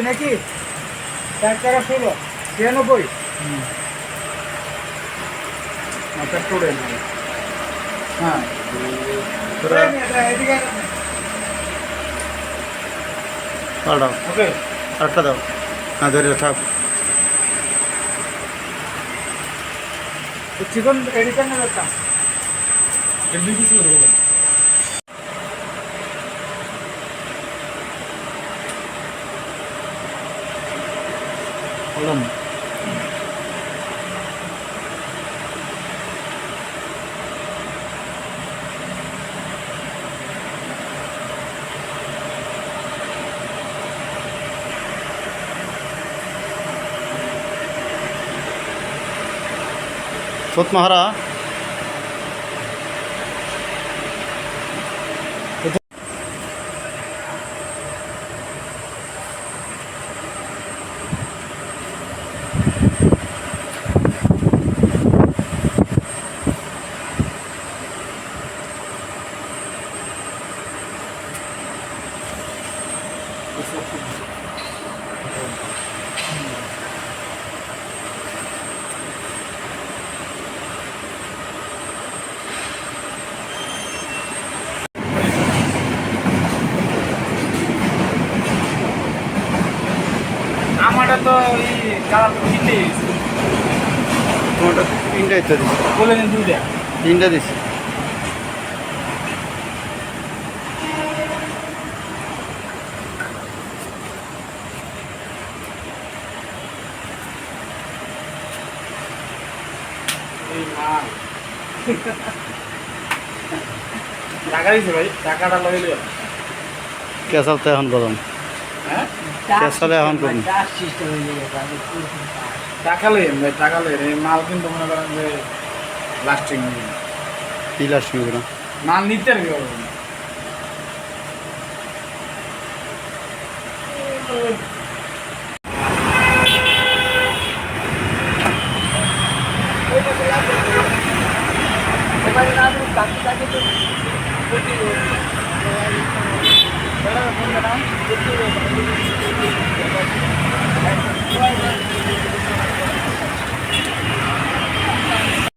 নাকি 4 টাকা 16 96 মাথা টোড়ে না হ্যাঁ দাও ওকে আটটা দাও না ধরে থাক চিকন এডিটার না একটা জলদি কিছু দেবো কলম সোত মাহারা আমারটা তো এই কালার কিনতে তোমারটা তিনটা ইত্যাদি বলে দিন 2টা তিনটা দিছি এই মা টাকা দিছে ভাই টাকাটা লগে লিও কেসাল তো এখন গরম হ্যাঁ কেসালে এখন গরম টাকা লই ভাই টাকা লই এই মাল কিন্তু মনে করেন যে লাস্টিং হবে না। কি লাস্ট নিবে না মাল নিতে আর কি হবে না।